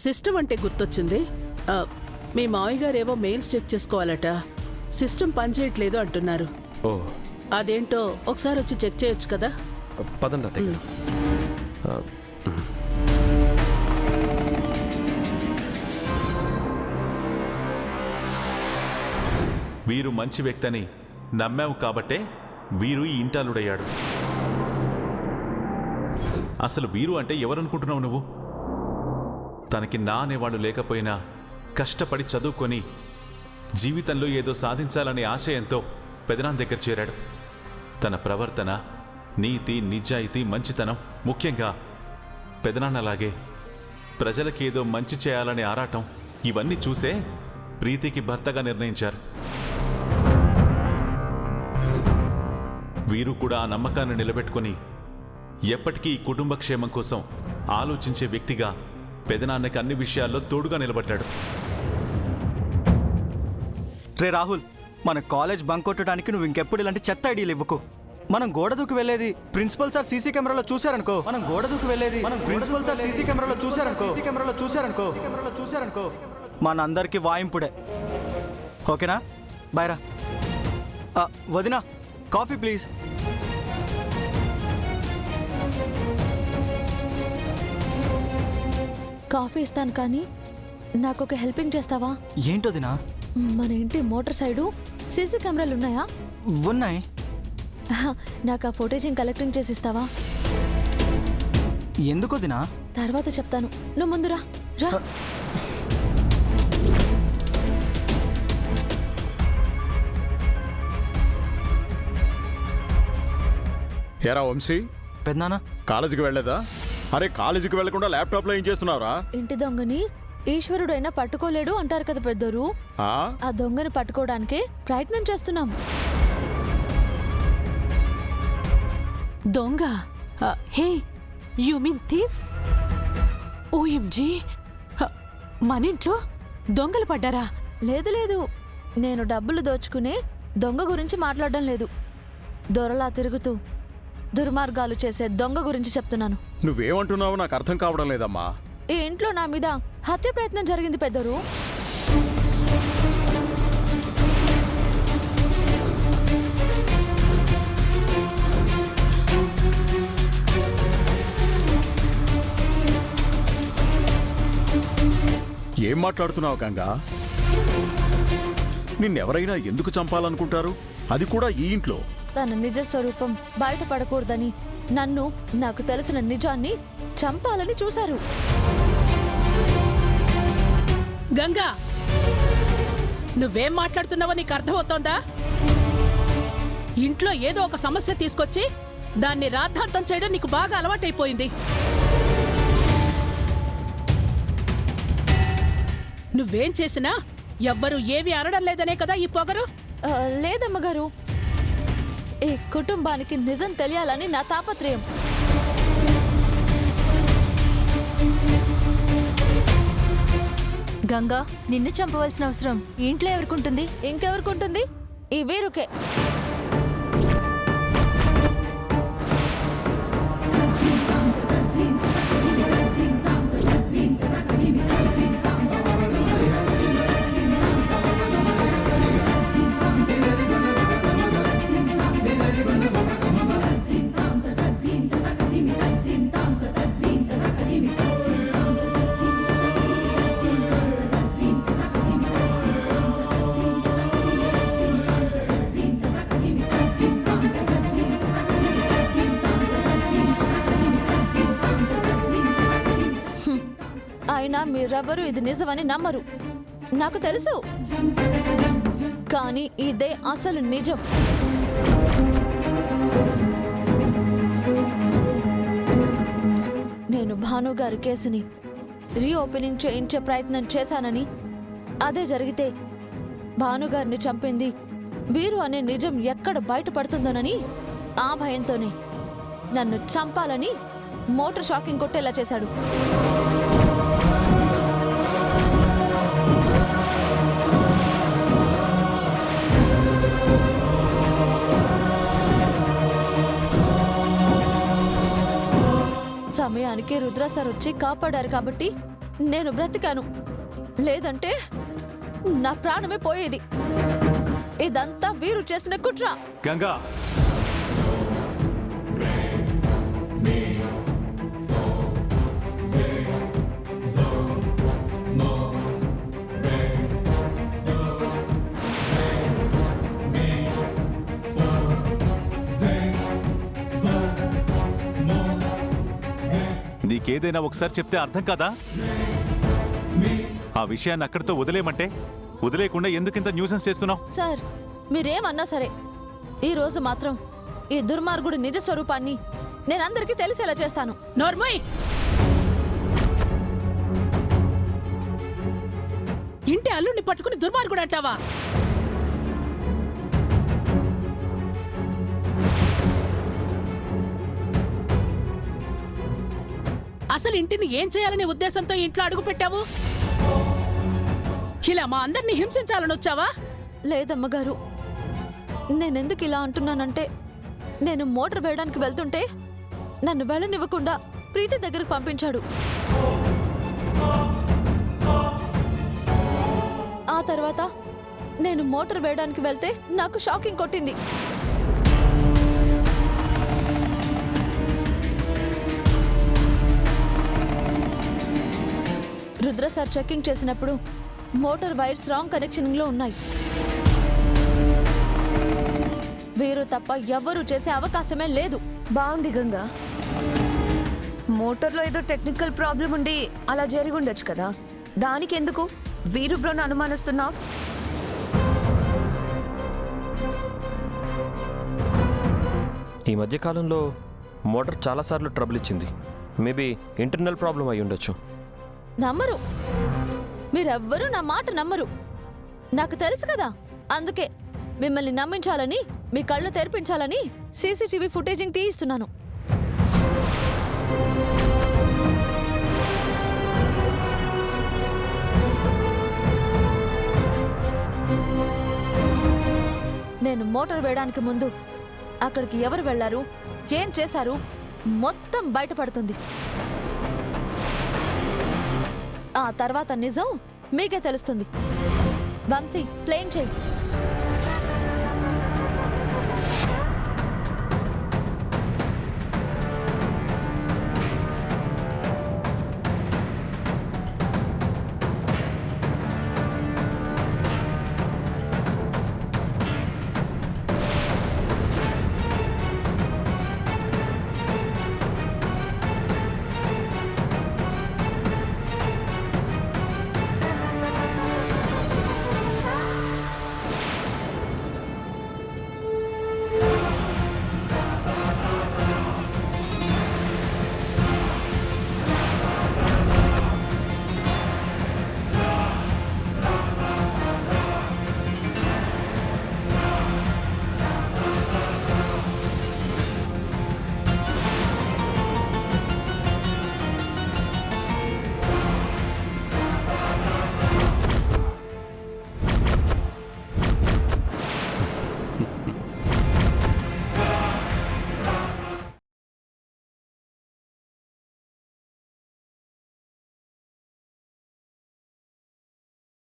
System అంటే గుర్తొచ్చింది. ఆ, మీ మావయ్య గారేవో మెయిల్స్ చెక్ చేసుకోవాలట. సిస్టమ్ పనిచేయట్లేదు అంటున్నారు. ఓ అదేంటో ఒకసారి వచ్చి చెక్ చేయొచ్చు కదా. పదండి అత్తయ్య గారు. వీరు మంచి వ్యక్తిని నమ్మావు కాబట్టే వీరు ఈ ఇంటాలుడయ్యాడు. అసలు వీరు అంటే ఎవరనుకుంటున్నావు నువ్వు? తనకి నా అనేవాళ్ళు లేకపోయినా కష్టపడి చదువుకొని జీవితంలో ఏదో సాధించాలనే ఆశయంతో పెదనాన్న దగ్గర చేరాడు. తన ప్రవర్తన, నీతి, నిజాయితీ, మంచితనం, ముఖ్యంగా పెదనాన్నలాగే ప్రజలకేదో మంచి చేయాలనే ఆరాటం, ఇవన్నీ చూసే ప్రీతికి భర్తగా నిర్ణయించారు. వీరు కూడా ఆ నమ్మకాన్ని నిలబెట్టుకుని ఎప్పటికీ ఈ కుటుంబ క్షేమం కోసం ఆలోచించే వ్యక్తిగా పెదనాన్నకి అన్ని విషయాల్లో తోడుగా నిలబడ్డాడు. రే రాహుల్, మన కాలేజ్ బంక్ కొట్టడానికి నువ్వు ఇంకెప్పుడు ఇలాంటి చెత్త ఐడియాలు ఇవ్వకు. మనం గోడ దూకి వెళ్ళేది ప్రిన్సిపల్ సార్ సీసీ కెమెరాలో చూశారనుకో. మనందరికీ వాయింపుడే. ఓకేనా? బాయ్రా. వదినా, కాఫీ ప్లీజ్. కాఫీ ఇస్తాను, కానీ నాకు ఒక హెల్పింగ్ చేస్తావా? ఏంటోదినా? మన ఇంటి మోటార్ సైడు సీసీ కెమెరాలు ఉన్నాయా? ఉన్నాయి. నాకు ఆ ఫోటేజింగ్ కలెక్టింగ్ చేసి ఇస్తావా? ఎందుకోదినా? తర్వాత చెప్తాను, నువ్వు ముందు రా. ఏరా వంశీ, పెద్దనాన్న కాలేజీకి వెళ్ళలేదా? అరే, కాలేజీకి వెళ్లకుండా ల్యాప్టాప్ లో ఏం చేస్తున్నావురా? ఇంటి దొంగని ఈశ్వరుడైనా పట్టుకోలేడు అంటారు కదా పెద్దోరు. ఆ దొంగని పట్టుకోవడానికి ప్రయత్నం చేస్తున్నాం. దొంగ? హే, యు మీన్ థీఫ్? ఓఎంజీ, మన ఇంట్లో దొంగలు పడ్డారా? లేదు లేదు, నేను డబ్బులు దోచుకునే దొంగ గురించి మాట్లాడడం లేదు. దొరలా తిరుగుతూ దుర్మార్గాలు చేసే దొంగ గురించి చెప్తున్నాను. నువ్వేమంటున్నావు నాకు అర్థం కావడం లేదమ్మా. ఈ ఇంట్లో నా మీద హత్య ప్రయత్నం జరిగింది పెద్దరు. ఏం మాట్లాడుతున్నావు గంగా? నిన్నెవరైనా ఎందుకు చంపాలనుకుంటారు? అది కూడా ఈ ఇంట్లో. తన నిజ స్వరూపం బయటపడకూడదని నన్ను, నాకు తెలిసిన నిజాన్ని చంపాలని చూశారు. గంగా, నువ్వేం మాట్లాడుతున్నావో నీకు అర్థమవుతోందా? ఇంట్లో ఏదో ఒక సమస్య తీసుకొచ్చి దాన్ని రాద్ధాంతం చేయడం నీకు బాగా అలవాటైపోయింది. నువ్వేం చేసినా ఎవ్వరూ ఏవి అనడం లేదనే కదా ఈ పొగరు? లేదమ్మగారు, ఈ కుటుంబానికి నిజం తెలియాలని నా తాపత్రయం. గంగా, నిన్ను చంపవలసిన అవసరం ఇంట్లో ఎవరికుంటుంది? ఇంకెవరికుంటుంది? ఈ వీరుకే. అయినా మీరెవరూ ఇది నిజమని నమ్మరు, నాకు తెలుసు. కానీ ఇదే అసలు నిజం. నేను భానుగారి కేసుని రీఓపెనింగ్ చేయించే ప్రయత్నం చేశానని, అదే జరిగితే భానుగారిని చంపింది వీరు అనే నిజం ఎక్కడ బయటపడుతుందోనని ఆ భయంతోనే నన్ను చంపాలని మోటార్ షాకింగ్ కొట్టేలా చేశాడు. సమయానికి రుద్ర సార్ వచ్చి కాపాడారు కాబట్టి నేను బ్రతికాను, లేదంటే నా ప్రాణమే పోయేది. ఇదంతా వీరు చేసిన కుట్ర. గంగా, నీకేదైనా ఒకసారి చెప్తే అర్థం కాదా? ఆ విషయాన్ని అక్కడితో వదిలేయమంటే వదిలేయకుండా ఎందుకింత న్యూసెన్స్ చేస్తున్నావు? సార్, మీరేమన్నా సరే, ఈ రోజు మాత్రం ఈ దుర్మార్గుడి నిజ స్వరూపాన్ని నేనందరికీ తెలిసేలా చేస్తాను. నోర్మోయ్, ఇంటి అల్లుడిని పట్టుకుని దుర్మార్గుడు అంటావా? అసలు ఇంటిని ఏం చేయాలనే ఉద్దేశంతో ఇంట్లో అడుగు పెట్టావు? ఇలా మా అందరినీ హింసించాలని వచ్చావా? లేదమ్మగారు, నేనెందుకు ఇలా అంటున్నానంటే, నేను మోటార్ వేయడానికి వెళ్తుంటే నన్ను వెళ్ళనివ్వకుండా ప్రీతి దగ్గరకు పంపించాడు. ఆ తర్వాత నేను మోటార్ వేయడానికి వెళ్తే నాకు షాకింగ్ కొట్టింది. రుద్ర సార్ చెకింగ్ చేసినప్పుడు మోటార్ వైర్స్ రాంగ్ కనెక్షనింగ్ లో ఉన్నాయి. వీరు తప్ప ఎవ్వరూ చేసే అవకాశమే లేదు. బాగుంది గంగా. మోటార్లో ఏదో టెక్నికల్ ప్రాబ్లం ఉండి అలా జరిగి ఉండొచ్చు కదా, దానికి ఎందుకు వీరు బ్రోను అనుమానిస్తున్నావు? ఈ మధ్యకాలంలో మోటార్ చాలాసార్లు ట్రబుల్ ఇచ్చింది. మేబీ ఇంటర్నల్ ప్రాబ్లం అయి ఉండొచ్చు. నమ్మరు, మీరెవ్వరూ నా మాట నమ్మరు. నాకు తెలుసు కదా, అందుకే మిమ్మల్ని నమ్మించాలని, మీ కళ్ళు తెరిపించాలని సీసీటీవీ ఫుటేజింగ్ తీయిస్తున్నాను. నేను మోటార్ వేయడానికి ముందు అక్కడికి ఎవరు వెళ్లారు, ఏం చేశారు, మొత్తం బయటపడుతుంది. ఆ తర్వాత నిజం మీకే తెలుస్తుంది. వంశీ, ప్లేన్ చెయ్యి.